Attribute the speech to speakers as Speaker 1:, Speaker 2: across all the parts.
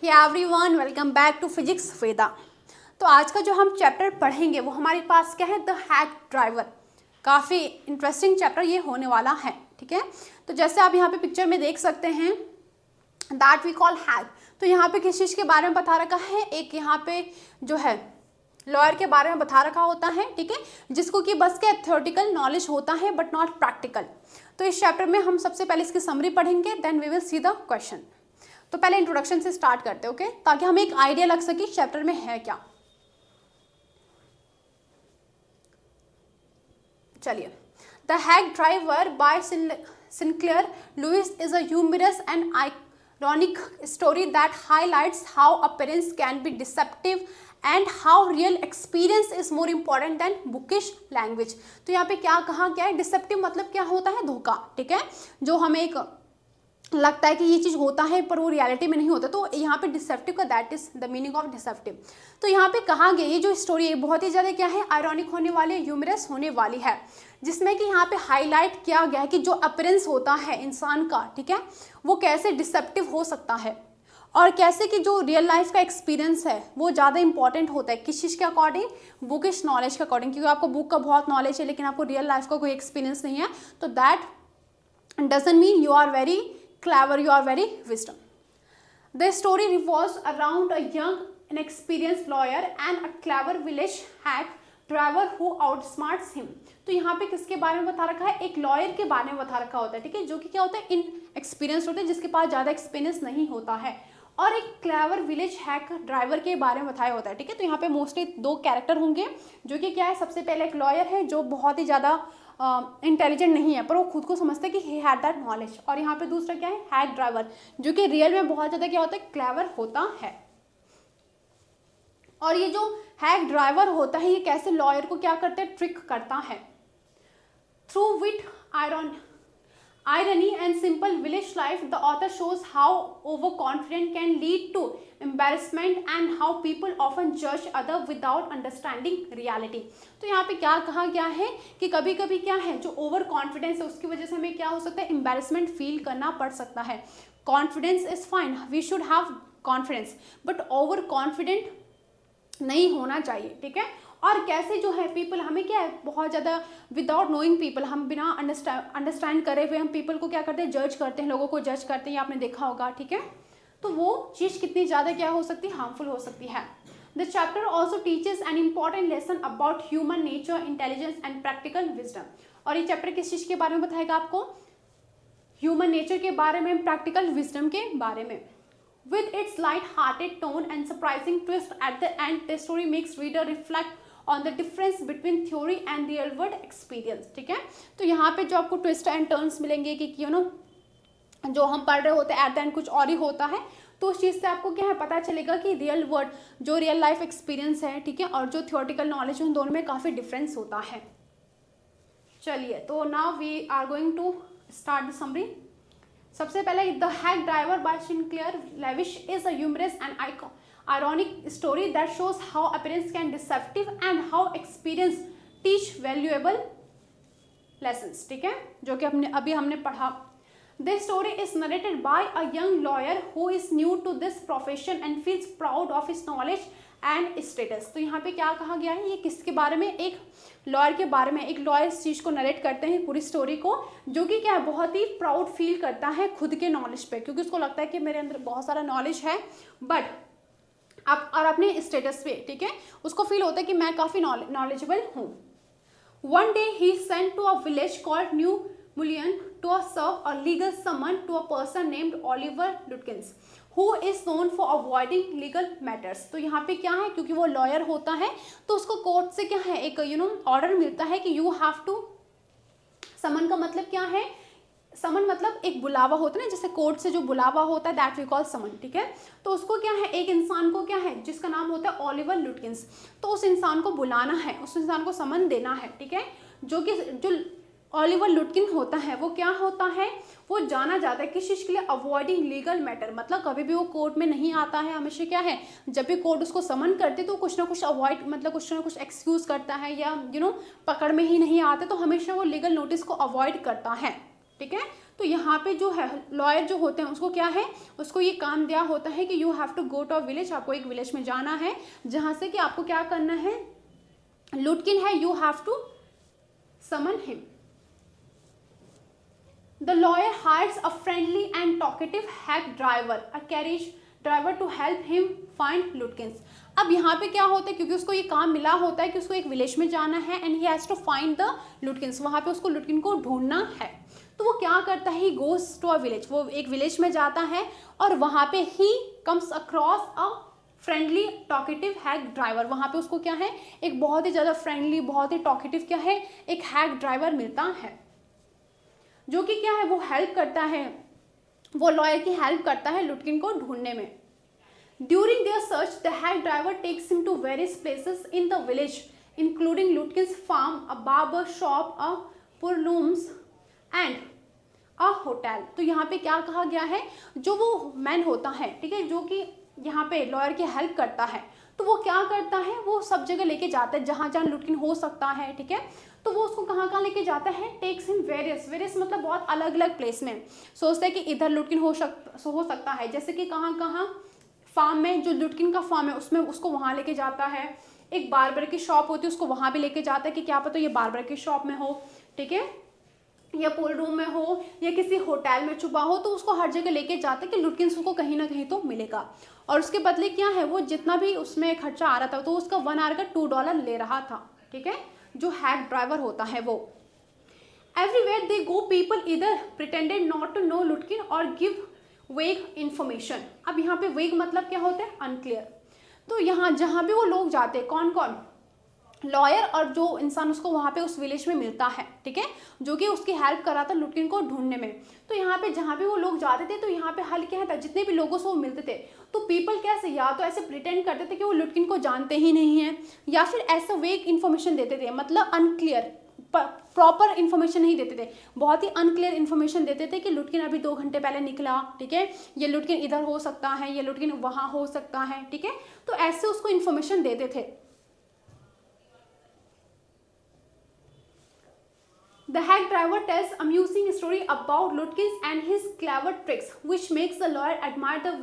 Speaker 1: Everyone welcome back to physics Veda. तो आज का जो हम चैप्टर पढ़ेंगे वो हमारे पास क्या है, द हैक ड्राइवर। काफ़ी इंटरेस्टिंग चैप्टर ये होने वाला है, ठीक है। तो जैसे आप यहाँ पे पिक्चर में देख सकते हैं दैट वी कॉल हैक। तो यहाँ पे किस चीज़ के बारे में बता रखा है, एक यहाँ पे जो है लॉयर के बारे में बता रखा होता है, ठीक है, जिसको कि बस क्या थ्योरेटिकल नॉलेज होता है बट नॉट प्रैक्टिकल। तो इस चैप्टर में हम सबसे पहले इसकी समरी पढ़ेंगे, then we will see the question. तो पहले इंट्रोडक्शन से स्टार्ट करते हैं, ओके, ताकि हमें एक आइडिया लग सके चैप्टर में है क्या। चलिए, the hack driver by Sinclair Lewis is a humorous and ironic story that highlights how appearance can be deceptive and how real experience is more important than bookish language। तो यहाँ पे क्या कहा गया है, डिसेप्टिव मतलब क्या होता है, धोखा, ठीक है, जो हमें एक लगता है कि ये चीज़ होता है पर वो रियलिटी में नहीं होता। तो यहाँ पे डिसेप्टिव का that is the meaning of deceptive. तो यहाँ पे कहा गया ये जो स्टोरी है बहुत ही ज़्यादा क्या है, आयरॉनिक होने वाली, ह्यूमरस होने वाली है, जिसमें कि यहाँ पे हाईलाइट किया गया है कि जो अपीयरेंस होता है इंसान का, ठीक है, वो कैसे डिसेप्टिव हो सकता है और कैसे कि जो रियल लाइफ का एक्सपीरियंस है वो ज़्यादा इंपॉर्टेंट होता है। किस चीज़ के अकॉर्डिंग, बुकिश नॉलेज के अकॉर्डिंग, क्योंकि आपको बुक का बहुत नॉलेज है लेकिन आपको रियल लाइफ का कोई एक्सपीरियंस नहीं है, तो that doesn't mean you are very clever, you are very wisdom. The story revolves around a young inexperienced lawyer and a clever village hack driver who outsmarts him। तो यहाँ पे किसके बारे में बता रखा है, एक लॉयर के बारे में बता रखा होता है, ठीक है, जो कि क्या होता है, इन एक्सपीरियंस होते हैं, जिसके पास ज़्यादा एक्सपीरियंस नहीं होता है, और एक क्लेवर विलेज हैक ड्राइवर के बारे में बताया होता है, ठीक है। तो यहाँ पे मोस्टली दो कैरेक्टर होंगे, जो कि क्या है, सबसे पहले एक लॉयर है जो बहुत ही ज़्यादा इंटेलिजेंट नहीं है पर वो खुद को समझते हैं कि ही हैड दैट नॉलेज, और यहाँ पे दूसरा क्या है, हैक ड्राइवर, जो कि रियल में बहुत ज़्यादा क्या होता है, क्लेवर होता है। और ये जो हैक ड्राइवर होता है ये कैसे लॉयर को क्या करते हैं, ट्रिक करता है। Through wit irony and simple village life, the author shows how overconfidence can lead to embarrassment and how people often judge other without understanding reality। तो यहाँ पे क्या कहा गया है कि कभी कभी क्या है, जो ओवर कॉन्फिडेंस है उसकी वजह से हमें क्या हो सकता है, एम्बेरसमेंट फील करना पड़ सकता है। Confidence is fine, we should have confidence, but over confident नहीं होना चाहिए, ठीक है। और कैसे जो है पीपल हमें क्या है, बहुत ज़्यादा विदाउट नोइंग पीपल, हम बिना अंडरस्टैंड करे हुए हम पीपल को क्या करते हैं, जज करते हैं, लोगों को जज करते हैं, आपने देखा होगा, ठीक है। तो वो चीज़ कितनी ज़्यादा क्या हो सकती है, हार्मफुल हो सकती है। The chapter also teaches an important lesson about human nature, intelligence and practical wisdom. और ये चैप्टर किस चीज़ के बारे में बताएगा आपको, ह्यूमन नेचर के बारे में, प्रैक्टिकल विजडम के बारे में। With its light-hearted tone and surprising twist at the end, the story makes reader reflect on the difference between theory and real world experience, ठीक है। तो यहाँ पे जो आपको ट्विस्ट एंड टर्न्स मिलेंगे कि यू नो जो हम पढ़ रहे होते हैं एट द एंड कुछ और ही होता है, तो उस चीज़ से आपको क्या है, पता चलेगा कि रियल वर्ल्ड जो रियल लाइफ एक्सपीरियंस है, ठीक है, और जो थियोरेटिकल नॉलेज उन दोनों में काफ़ी डिफरेंस होता है। चलिए, तो now we are going to start the summary. सबसे पहले the hack driver by Sinclair Lewis is a humorous and ironic story that shows how appearance can deceptive and how experience teach valuable lessons, ठीक है, जो कि हमने पढ़ा। This story is narrated by a young lawyer who is new to this profession and feels proud of his knowledge and status। तो यहाँ पे क्या कहा गया है, ये किसके बारे में, एक लॉयर के बारे में। एक लॉयर इस चीज़ को नरेट करते हैं पूरी स्टोरी को, जो कि क्या है, बहुत ही प्राउड फील करता है खुद के नॉलेज पे, क्योंकि उसको लगता है कि मेरे अंदर बहुत सारा नॉलेज है, बट आप और अपने स्टेटस पे, ठीक है, उसको फील होता है कि मैं काफ़ी नॉलेजेबल हूँ। One day he sent to a village called New Mullion to serve a legal summon to a person named Oliver Lutkins who is known for avoiding legal matters. तो यहाँ पे क्या है, क्योंकि वो लॉयर होता है तो उसको कोर्ट से क्या है, एक ऑर्डर मिलता है कि यू हैव टू, समन का मतलब क्या है, समन मतलब एक बुलावा होता है ना, जैसे कोर्ट से जो बुलावा होता है दैट वी कॉल समन, ठीक है। तो उसको क्या है, एक इंसान को क्या है, जिसका नाम होता है ओलिवर लुटकिंस, तो उस इंसान को बुलाना है, उस इंसान को समन देना है, ठीक है। जो ओलिवर लुटकिन होता है वो क्या होता है, वो जाना जाता है किस चीज़ के लिए, अवॉइडिंग लीगल मैटर, मतलब कभी भी वो कोर्ट में नहीं आता है, हमेशा क्या है, जब भी कोर्ट उसको समन करते तो कुछ ना कुछ अवॉइड, मतलब कुछ ना कुछ एक्सक्यूज़ करता है, या पकड़ में ही नहीं आते, तो हमेशा वो लीगल नोटिस को अवॉइड करता है, ठीक है। तो यहाँ पे जो है लॉयर जो होते हैं उसको क्या है, उसको ये काम दिया होता है कि you have to go to a village, आपको एक विलेज में जाना है जहाँ से कि आपको क्या करना है, लुटकिन है, you have to summon him. The lawyer hires a friendly and talkative hack driver, a carriage driver to help him find Lutkins. अब यहाँ पे क्या होता है, क्योंकि उसको ये काम मिला होता है कि उसको एक विलेज में जाना है and he has to find the Lutkins, वहाँ पे उसको लुटकिन को ढूंढना है। तो वो क्या करता है, he goes to a village, वो एक विलेज में जाता है और वहाँ पे he comes across a friendly talkative hack driver, वहाँ पे उसको क्या है, एक बहुत ही ज़्यादा फ्रेंडली, बहुत ही टॉकेटिव क्या है, एक हैक ड्राइवर मिलता है जो कि क्या है, वो हेल्प करता है, वो लॉयर की हेल्प करता है लुटकिन को ढूंढने में। During their search the hack driver takes him to various places in the village including Lutkin's farm, a barber shop, a parlours and a hotel. तो यहाँ पे क्या कहा गया है, जो वो मैन होता है, ठीक है, जो कि यहाँ पे लॉयर की हेल्प करता है, तो वो क्या करता है, वो सब जगह लेके जाता है जहाँ जहाँ लुटकिन हो सकता है, ठीक है। तो वो उसको कहाँ कहाँ लेके जाता है, टेक्स इन वेरियस, वेरियस मतलब बहुत अलग अलग प्लेस में, सोचता है कि इधर लुटकिन हो सकता है, जैसे कि कहाँ कहाँ, फार्म में, जो लुटकिन का फार्म है उसमें उसको वहाँ लेके जाता है, एक बार्बर की शॉप होती है उसको वहाँ भी लेके जाता है कि क्या पता ये बार्बर की शॉप में हो, ठीक है, या पूल रूम में हो या किसी होटल में छुपा हो, तो उसको हर जगह लेके जाते हैं कि लुटकिन्स को कहीं ना कहीं तो मिलेगा। और उसके बदले क्या है, वो जितना भी उसमें खर्चा आ रहा था तो उसका 1 आवर का $2 ले रहा था, ठीक है, जो हैक ड्राइवर होता है वो। एवरीवेयर दे गो पीपल इधर प्रिटेंडेड नॉट टू नो लुटकिन और गिव वेग इन्फॉर्मेशन। अब यहाँ पे वेग मतलब क्या होता है, अनक्लियर। तो यहाँ जहाँ भी वो लोग जाते हैं, कौन कौन, लॉयर और जो इंसान उसको वहाँ पे उस विलेज में मिलता है, ठीक है, जो कि उसकी हेल्प करा था लुटकिन को ढूंढने में। तो यहाँ पे जहाँ भी वो लोग जाते थे तो यहाँ पे हल क्या था, जितने भी लोगों से वो मिलते थे तो पीपल कैसे, या तो ऐसे प्रिटेंड करते थे कि वो लुटकिन को जानते ही नहीं है, या फिर ऐसा वेग इन्फॉर्मेशन देते थे, मतलब अनक्लियर, प्रॉपर इन्फॉर्मेशन नहीं देते थे, बहुत ही अनक्लियर इन्फॉर्मेशन देते थे कि लुटकिन अभी 2 घंटे पहले निकला, ठीक है, ये लुटकिन इधर हो सकता है, ये लुटकिन वहाँ हो सकता है, ठीक है। तो ऐसे उसको इन्फॉर्मेशन देते थे। The hack driver tells amusing story about Lutkins and his clever tricks, which makes the lawyer admire the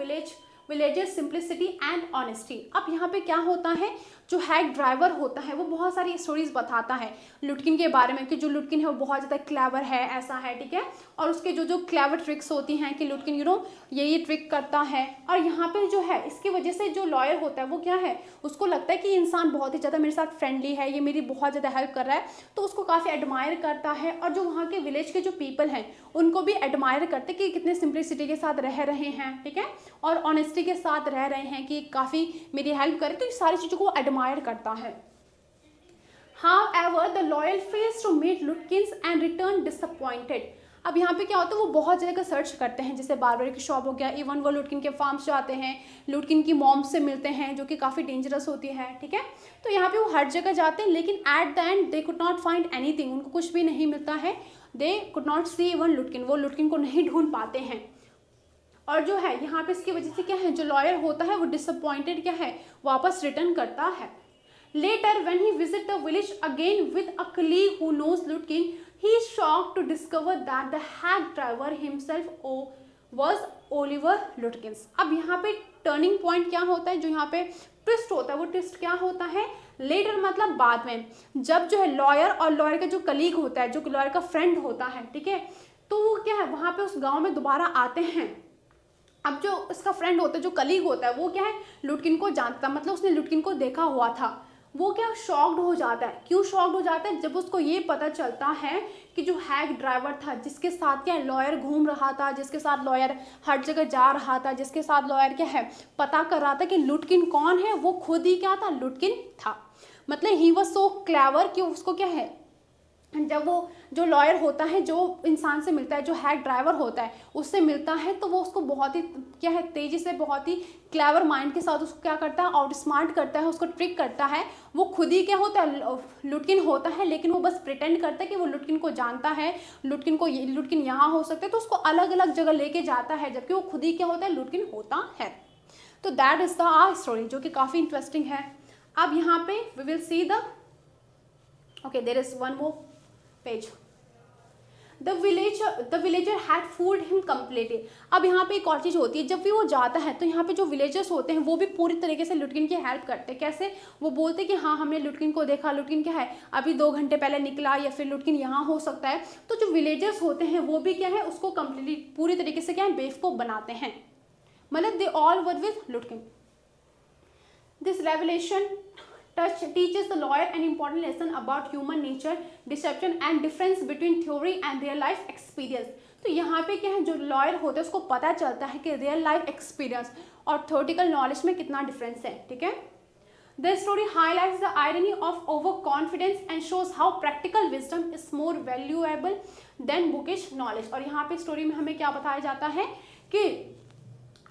Speaker 1: villager's simplicity and honesty. अब यहाँ पे क्या होता है, जो हैक ड्राइवर होता है वो बहुत सारी स्टोरीज बताता है लुटकिन के बारे में कि जो लुटकिन है वो बहुत ज़्यादा क्लेवर है, ऐसा है, ठीक है, और उसके जो जो क्लेवर ट्रिक्स होती हैं कि लुटकिन ये ट्रिक करता है। और यहाँ पे जो है इसकी वजह से जो लॉयर होता है वो क्या है, उसको लगता है कि इंसान बहुत ही ज़्यादा मेरे साथ फ्रेंडली है, ये मेरी बहुत ज़्यादा हेल्प कर रहा है, तो उसको काफ़ी एडमायर करता है। और जो वहाँ के विलेज के जो पीपल हैं उनको भी एडमायर करते कि कितने सिंप्लिसिटी के साथ रह रहे हैं, ठीक है, और ऑनेस्टी के साथ रह रहे हैं कि काफ़ी मेरी हेल्प करे, तो ये सारी चीज़ों को एडमायर करता है। However, the lawyer fails to meet Lutkins and return disappointed. अब यहाँ पे क्या होता है, वो बहुत जगह सर्च करते हैं, जैसे बार्बर की शॉप हो गया, इवन वो लुटकिन के फार्म्स जाते हैं, लुटकिन की मॉम से मिलते हैं जो कि काफ़ी डेंजरस होती है, ठीक है। तो यहाँ पे वो हर जगह जाते हैं, लेकिन at the end they could not find anything, उनको कुछ भी नहीं मिलता है, they could not see even Lutkin, वो लुटकिन को नहीं ढूंढ पाते हैं। और जो है यहाँ पे इसकी वजह से क्या है, जो लॉयर होता है वो डिसअपॉइंटेड क्या है, वापस रिटर्न करता है। Later, when he visits the village again with a colleague who knows Lutkin, he is shocked to discover that the hack driver himself was Oliver Lutkins. अब यहाँ पे टर्निंग पॉइंट क्या होता है, जो यहाँ पे ट्विस्ट होता है, वो ट्विस्ट क्या होता है, लेटर मतलब बाद में, जब जो है लॉयर और लॉयर का जो कलीग होता है, जो लॉयर का फ्रेंड होता है, ठीक है, तो वो क्या है वहाँ पे उस गाँव में दोबारा आते हैं। अब जो इसका फ्रेंड होता है, जो कलीग होता है, वो क्या है लुटकिन को जानता, मतलब उसने लुटकिन को देखा हुआ था, वो क्या शॉक्ड हो जाता है। क्यों शॉक्ड हो जाता है, जब उसको ये पता चलता है कि जो हैक ड्राइवर था, जिसके साथ क्या लॉयर घूम रहा था, जिसके साथ लॉयर हर जगह जा रहा था, जिसके साथ लॉयर क्या है पता कर रहा था कि लुटकिन कौन है, वो खुद ही क्या था, लुटकिन था। मतलब ही वाज सो क्लेवर कि उसको क्या है, जब वो जो लॉयर होता है जो इंसान से मिलता है, जो हैक ड्राइवर होता है उससे मिलता है, तो वो उसको बहुत ही क्या है तेज़ी से, बहुत ही क्लेवर माइंड के साथ उसको क्या करता है, आउट स्मार्ट करता है, उसको ट्रिक करता है। वो खुद ही क्या होता है, लुटकिन होता है, लेकिन वो बस प्रिटेंड करता है कि वो लुटकिन को जानता है, लुटकिन यहाँ हो सकता है, तो उसको अलग अलग जगह लेके जाता है, जबकि वो खुद ही क्या होता है, लुटकिन होता है। तो that is the our story, जो कि काफ़ी इंटरेस्टिंग है। अब यहाँ पे we will see the, okay, there is one more page. The villager had fooled him completely. अब यहाँ पे एक और चीज़ होती है, जब भी वो जाता है तो यहाँ पे जो विलेजर्स होते हैं वो भी पूरी तरीके से लुटकिन की हेल्प करते हैं। कैसे? वो बोलते हैं कि हाँ हमने लुटकिन को देखा, लुटकिन क्या है अभी 2 घंटे पहले निकला, या फिर लुटकिन यहाँ हो सकता है। तो जो विलेजर्स होते हैं वो भी क्या है उसको कम्प्लीटली पूरी तरीके से क्या है बेवकूफ़ बनाते हैं, मतलब they all were with Lutkin. This revelation teaches the lawyer an important lesson about human nature, deception and difference between theory and real life experience। तो यहाँ पे क्या है जो लॉयर होते हैं उसको पता चलता है कि रियल लाइफ एक्सपीरियंस और थ्योरेटिकल नॉलेज में कितना डिफरेंस है। ठीक है, the story highlights the irony of over confidence and shows how practical wisdom is more valuable than bookish knowledge. और यहाँ पे स्टोरी में हमें क्या बताया जाता है कि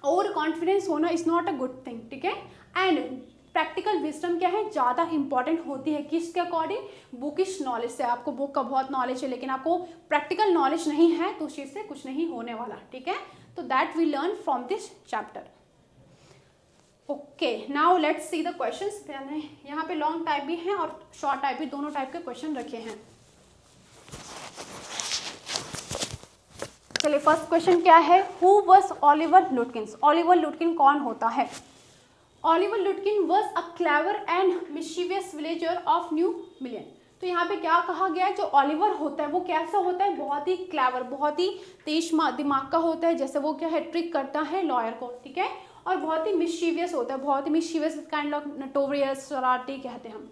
Speaker 1: ओवर कॉन्फिडेंस होना is not a good thing. ठीक है, एंड प्रैक्टिकल विजडम क्या है ज़्यादा इंपॉर्टेंट होती है किसके अकॉर्डिंग? बुकिश नॉलेज से। आपको बुक का बहुत नॉलेज है लेकिन आपको प्रैक्टिकल नॉलेज नहीं है तो उस चीज़ से कुछ नहीं होने वाला। ठीक है, तो that we learn from this chapter. Okay, now let's see the questions. यहाँ पे लॉन्ग टाइप भी हैं और शॉर्ट टाइप भी, दोनों टाइप के क्वेश्चन रखे हैं। चलिए फर्स्ट क्वेश्चन क्या है? Who was Oliver Lutkins? Oliver Lutkin कौन होता है? Oliver Lutkin was a clever and mischievous villager of New Mullion. तो यहाँ पे क्या कहा गया है? जो ओलिवर होता है वो कैसा होता है? बहुत ही क्लेवर, बहुत ही तेज दिमाग का होता है। जैसे वो क्या है ट्रिक करता है लॉयर को। ठीक है, और बहुत ही मिशीवियस होता है, बहुत ही मिशीवियस, काइंड ऑफ नोटोरियस, शरारती कहते हैं हम।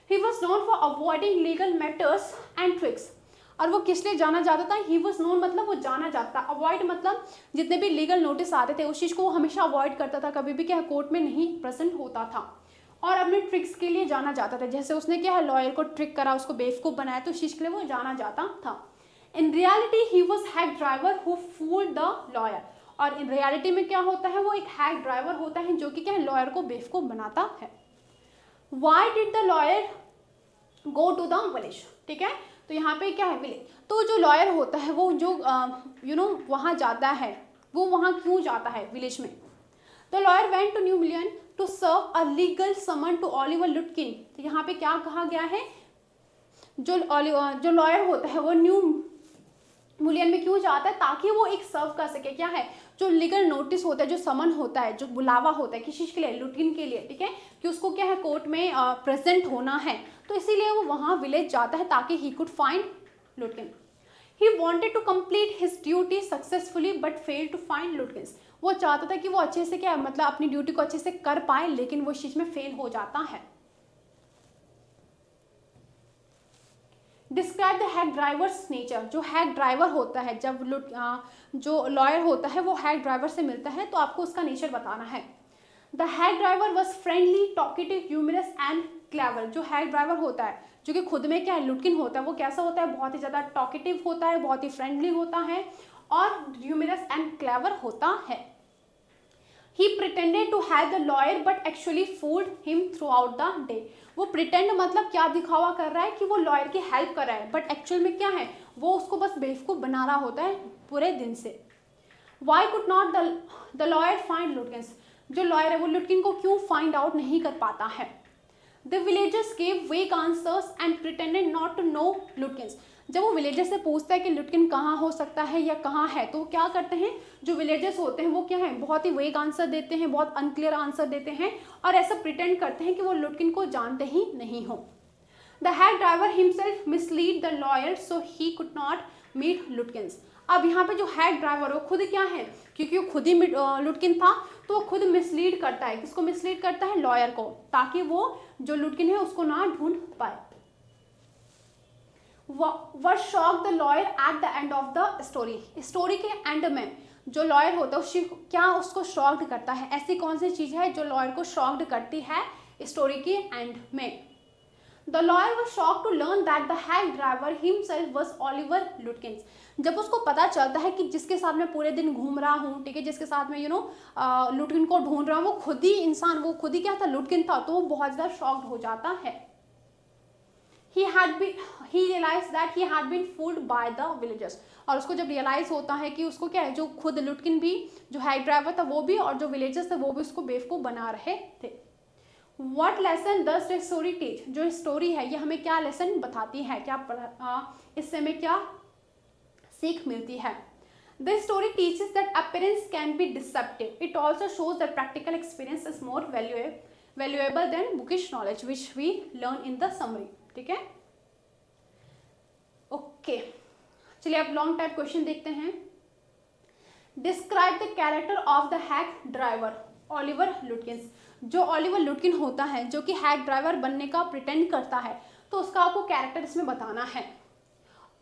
Speaker 1: He was known for avoiding legal matters and tricks. और वो किस लिए जाना जाता था? ही वॉज नोन मतलब वो जाना जाता, अवॉइड मतलब जितने भी लीगल नोटिस आते थे उस चीज़ को वो हमेशा अवॉइड करता था, कभी भी क्या कोर्ट में नहीं प्रेजेंट होता था। और अपने ट्रिक्स के लिए जाना जाता था। जैसे उसने क्या है लॉयर को ट्रिक करा, उसको बेवकूफ़ बनाया, तो उस चीज़ के लिए वो जाना जाता था। In reality he was hack driver who fooled the lawyer. और इन रियलिटी में क्या होता है? वो एक हैक ड्राइवर होता है जो कि क्या है लॉयर को बेवकूफ़ बनाता है। Why did the lawyer go to the village? ठीक है, तो यहाँ पे क्या है विलेज। तो जो लॉयर होता है वो जो वहाँ जाता है, वो वहाँ क्यों जाता है विलेज में? The lawyer went to New Mullion to serve a legal summon to Oliver Lutkin. तो यहाँ पे क्या कहा गया है? जो लॉयर होता है वो न्यू मिलियन में क्यों जाता है? ताकि वो एक सर्व कर सके, क्या है जो लीगल नोटिस होता है, जो समन होता है, जो बुलावा होता है किसी चीज़ के लिए, लुटकिन के लिए। ठीक है, कि उसको क्या है कोर्ट में प्रेजेंट होना है, तो इसीलिए वो वहाँ विलेज जाता है ताकि he could find Lutkin. He wanted to complete his duty successfully but fail to find Lutkins. वो चाहता था कि वो अच्छे से क्या मतलब अपनी ड्यूटी को अच्छे से कर पाए, लेकिन वो इस चीज़ में फेल हो जाता है। Describe the hack drivers nature. जो हैक ड्राइवर होता है, जब जो लॉयर होता है वो हैक ड्राइवर से मिलता है तो आपको उसका नेचर बताना है। The hack driver was friendly, talkative, humorous and clever. जो हैक ड्राइवर होता है जो कि खुद में क्या है लुटकिन होता है, वो कैसा होता है? बहुत ही ज़्यादा टॉकेटिव होता है, बहुत ही फ्रेंडली होता है और ह्यूमरस एंड क्लेवर होता है। He pretended to help the lawyer but actually fooled him throughout the day। वो प्रिटेंड मतलब क्या दिखावा कर रहा है कि वो लॉयर की हेल्प कर रहा है, बट एक्चुअल में क्या है वो उसको बस बेवकूफ़ बना रहा होता है पूरे दिन से। Why could not the lawyer find Lutkin's? जो लॉयर है वो लुटकिन को क्यों फाइंड आउट नहीं कर पाता है? The villagers gave vague answers and pretended not to know Lutkin's. जब वो विलेजर से पूछता है कि लुटकिन कहाँ हो सकता है या कहाँ है, तो क्या करते हैं जो विलेजर्स होते हैं वो क्या है बहुत ही वेग आंसर देते हैं, बहुत अनक्लियर आंसर देते हैं और ऐसा प्रिटेंड करते हैं कि वो लुटकिन को जानते ही नहीं हो। The hack driver himself mislead the lawyer so he could not meet Lutkins. अब यहाँ पे जो हैक ड्राइवर वो खुद क्या है, क्योंकि वो खुद ही लुटकिन था तो वो खुद मिसलीड करता है। किसको मिसलीड करता है? लॉयर को, ताकि वो जो लुटकिन है उसको ना ढूंढ पाए। What shocked the lawyer at the end of the story? Story के एंड में जो लॉयर होता है क्या उसको शॉक्ड करता है? ऐसी कौन सी चीज़ है जो लॉयर को शॉक्ड करती है स्टोरी के एंड में? The lawyer was shocked to learn that the hack driver himself was Oliver Lutkins। जब उसको पता चलता है कि जिसके साथ मैं पूरे दिन घूम रहा हूँ, ठीक है, जिसके साथ मैं लुटकिन को ढूंढ रहा हूँ वो खुद ही इंसान, वो खुद ही क्या था लुटकिन था, तो वो बहुत ज़्यादा शॉक्ड हो जाता है। He realized that he had been fooled by the villagers। और उसको जब रियलाइज होता है कि उसको क्या है जो खुद लुटकिन भी, जो हैक ड्राइवर था वो भी और जो विलेजर्स थे वो भी उसको बेवकूफ़ बना रहे थे। What lesson does the story teach? जो स्टोरी है ये हमें क्या लेसन बताती है, क्या इससे हमें क्या सीख मिलती है। This story teaches that appearance can be deceptive. It also shows that practical experience is more valuable than bookish knowledge which we learn in the summary. ठीक है, ओके चलिए अब लॉन्ग टाइप क्वेश्चन देखते हैं। Describe the character of the hack driver Oliver लुटकिंस। जो Oliver लुटकिन होता है जो कि हैक ड्राइवर बनने का प्रिटेंड करता है, तो उसका आपको कैरेक्टर इसमें बताना है।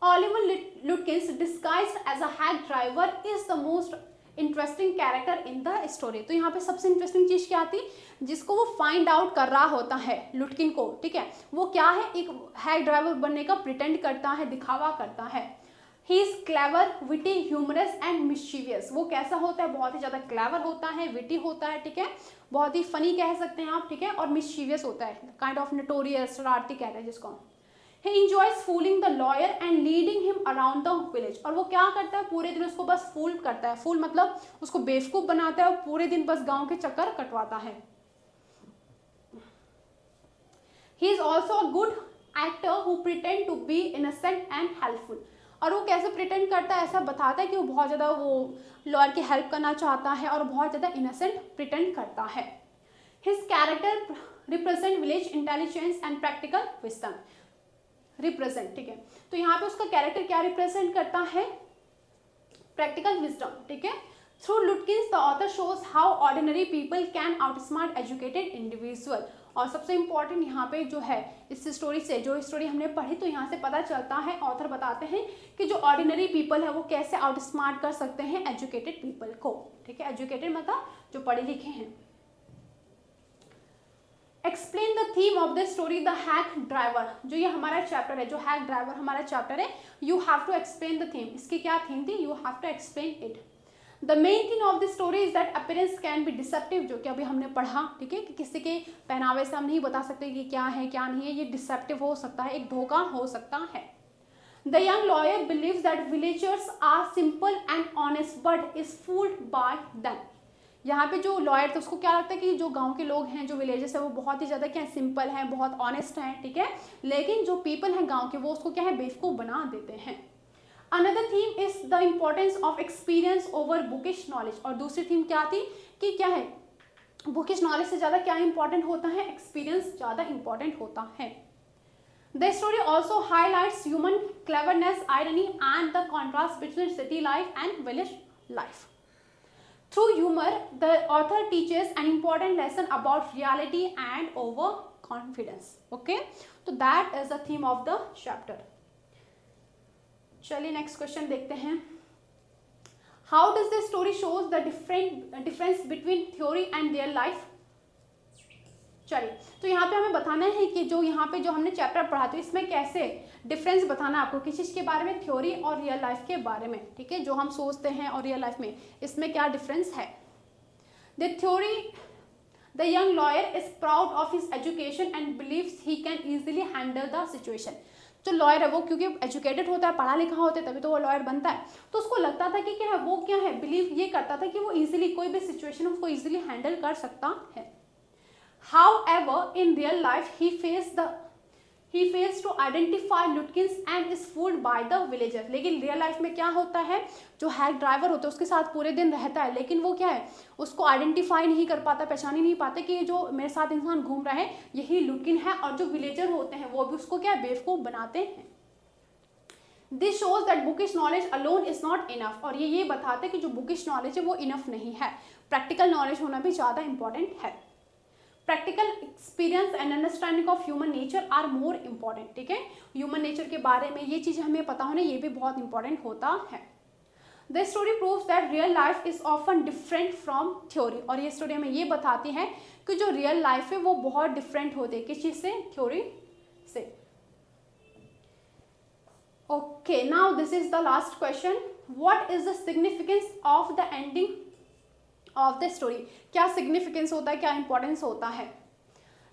Speaker 1: Oliver Lutkins disguised as a hack driver is the most interesting character in the story. तो यहाँ पे सबसे इंटरेस्टिंग चीज क्या आती, जिसको वो फाइंड आउट कर रहा होता है लुटकिन को, ठीक है, वो क्या है, एक हैक ड्राइवर बनने का प्रिटेंड करता है, दिखावा करता है। He is clever, witty, humorous and mischievous. वो कैसा होता है, बहुत ही ज्यादा क्लेवर होता है, विटी होता है, ठीक है, बहुत ही फनी कह सकते हैं आप, ठीक है, और मिस्चीवियस होता है, काइंड ऑफ नोटोरियस, शरारती कहते हैं जिसको। He enjoys fooling the lawyer and leading him around the village। और वो क्या करता है, पूरे दिन उसको बस फूल करता है, फूल मतलब उसको बेवकूफ बनाता है और पूरे दिन बस गांव के चक्कर कटवाता है। He is also a good actor who pretend to be innocent and helpful। और वो कैसे प्रिटेंड करता है, ऐसा बताता है कि वो बहुत ज़्यादा वो लॉयर की हेल्प करना चाहता है और बहुत ज़्यादा इनोसेंट प्रिटेंड करता है। His character represent village intelligence and practical wisdom। Represent, ठीक है, तो यहाँ पे उसका कैरेक्टर क्या रिप्रेजेंट करता है, प्रैक्टिकल विजडम, ठीक है। Through लुटकिंस the author shows how ordinary people can outsmart educated individual. और सबसे इंपॉर्टेंट यहाँ पे जो है इस स्टोरी से, जो स्टोरी हमने पढ़ी, तो यहाँ से पता चलता है, ऑथर बताते हैं कि जो ऑर्डिनरी पीपल है वो कैसे आउटस्मार्ट कर सकते हैं एजुकेटेड पीपल को, ठीक है, एजुकेटेड मतलब जो पढ़े लिखे हैं। Explain the theme of the story the hack driver. जो ये हमारा चैप्टर है, जो हैक ड्राइवर हमारा चैप्टर है, you have to explain the theme. इसकी क्या थीम थी, you have to explain it. The main thing of the story is that appearance can be deceptive, जो कि अभी हमने पढ़ा, ठीक है, कि किसी के पहनावे से हम नहीं बता सकते कि क्या है क्या नहीं है, ये डिसेप्टिव हो सकता है, एक धोखा हो सकता है। The young lawyer believes that villagers are simple and honest but is fooled by them. यहाँ पे जो लॉयर थे उसको क्या लगता है कि जो गांव के लोग हैं, जो विलेजेस है, वो बहुत ही ज़्यादा क्या सिंपल हैं, बहुत ऑनेस्ट हैं, ठीक है, लेकिन जो पीपल हैं गांव के, वो उसको क्या है, बेवकूफ़ बना देते हैं। Another theme is the importance of experience over bookish knowledge. और दूसरी थीम क्या थी कि क्या है, बुकिश नॉलेज से ज़्यादा क्या इंपॉर्टेंट होता है, एक्सपीरियंस ज़्यादा इंपॉर्टेंट होता है। The story also highlights human cleverness, irony and the contrast between city life and village life. Through humor, the author teaches an important lesson about reality and overconfidence. Okay, so that is the theme of the chapter. चलिए next question देखते हैं। How does this story shows the difference between theory and real life? चलिए, तो यहाँ पे हमें बताना है कि जो यहाँ पे जो हमने चैप्टर पढ़ा, तो इसमें कैसे डिफरेंस बताना आपको, किस चीज़ के बारे में, थ्योरी और रियल लाइफ के बारे में, ठीक है, जो हम सोचते हैं और रियल लाइफ में इसमें क्या डिफरेंस है। The theory, the young lawyer is proud of his education and believes he can easily handle the situation. जो लॉयर है वो क्योंकि एजुकेटेड होता है, पढ़ा लिखा होता है, तभी तो वो लॉयर बनता है, तो उसको लगता था कि क्या है, वो क्या है, बिलीव ये करता था कि वो ईजिली कोई भी सिचुएशन उसको ईजिली हैंडल कर सकता है। However, in real life, he fails to identify Lutkins and is fooled by the villager। लेकिन रियल लाइफ में क्या होता है, जो हैक ड्राइवर होता है उसके साथ पूरे दिन रहता है, लेकिन वो क्या है, उसको आइडेंटिफाई नहीं कर पाता, पहचान ही नहीं पाते कि जो मेरे साथ इंसान घूम रहा है यही लुटकिन है, और जो विलेजर होते हैं वो भी उसको क्या है, बेवकूफ़ बनाते हैं। This shows that bookish knowledge alone is not enough. और ये बताते हैं कि जो बुकिश नॉलेज है वो इनफ नहीं है, प्रैक्टिकल नॉलेज होना भी ज़्यादा इंपॉर्टेंट है। Practical experience and understanding of human nature are more important, ठीक है, ह्यूमन नेचर के बारे में ये चीज़ें हमें पता होना, ये भी बहुत इंपॉर्टेंट होता है। The story proves that real life is often different from theory. और ये स्टोरी हमें ये बताती है कि जो रियल लाइफ है वो बहुत डिफरेंट होती है, किस चीज़ से, थ्योरी से। Okay, now this is the last question. What is the significance of the ending of the story. क्या सिग्निफिकेंस होता है, क्या इंपॉर्टेंस होता है।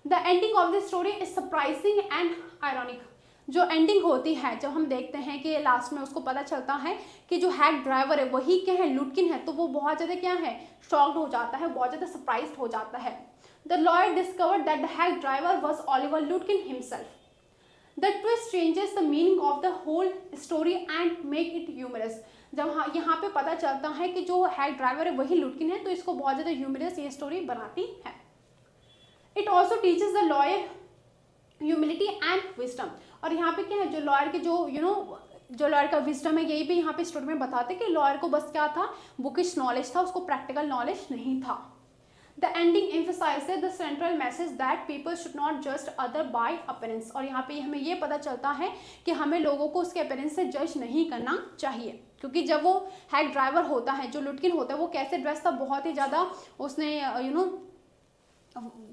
Speaker 1: The ending of the story is surprising and ironic. जो एंडिंग होती है, जब हम देखते हैं कि लास्ट में उसको पता चलता है कि जो हैक ड्राइवर है वही क्या है, लुटकिन है, तो वो बहुत ज़्यादा क्या है, शॉक्ड हो जाता है, बहुत ज़्यादा सरप्राइज्ड हो जाता है। The lawyer discovered that the hack driver was Oliver Lutkin himself. The twist changes the meaning of the whole story and make it humorous. जब यहाँ पे पता चलता है कि जो हैग ड्राइवर है वही लुटकिन है, तो इसको बहुत ज़्यादा ह्यूमरस ये स्टोरी बनाती है। It also teaches the lawyer humility and wisdom. और यहाँ पे क्या है, जो लॉयर के जो जो लॉयर का विजडम है, यही भी यहाँ पे स्टोरी में बताते हैं कि लॉयर को बस क्या था, बुकिश नॉलेज था, उसको प्रैक्टिकल नॉलेज नहीं था। The ending emphasizes the central message that people should not just other by appearance. और यहाँ पे हमें ये पता चलता है कि हमें लोगों को उसके अपीयरेंस से जज नहीं करना चाहिए, क्योंकि जब वो हैग ड्राइवर होता है, जो लुटकिन होता है, वो कैसे ड्रेस था, बहुत ही ज़्यादा उसने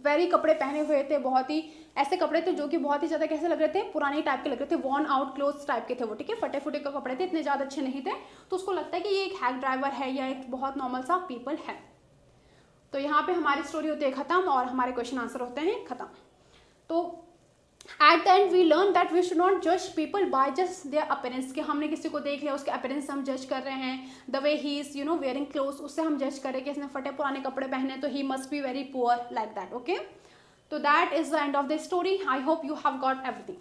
Speaker 1: वेरी कपड़े पहने हुए थे, बहुत ही ऐसे कपड़े थे जो कि बहुत ही ज़्यादा कैसे लग रहे थे, पुराने टाइप के लग रहे थे, वॉर्न आउट क्लोथ्स टाइप के थे वो, ठीक है, फटे फुटे के कपड़े थे, इतने ज़्यादा अच्छे नहीं थे। तो उसको लगता है कि ये एक हैग ड्राइवर है या एक बहुत नॉर्मल सा पीपल है। तो यहाँ पे हमारी स्टोरी होती है ख़त्म और हमारे क्वेश्चन आंसर होते हैं ख़त्म। तो at the end we learn that we should not जज people by just their appearance, कि हमने किसी को देख लिया उसके अपीयरेंस से हम जज कर रहे हैं, the way he is wearing clothes, उससे हम जज करें कि इसने फटे पुराने कपड़े पहने तो he must be very poor, like that. Okay, तो that is the end of the story. I hope you have got everything.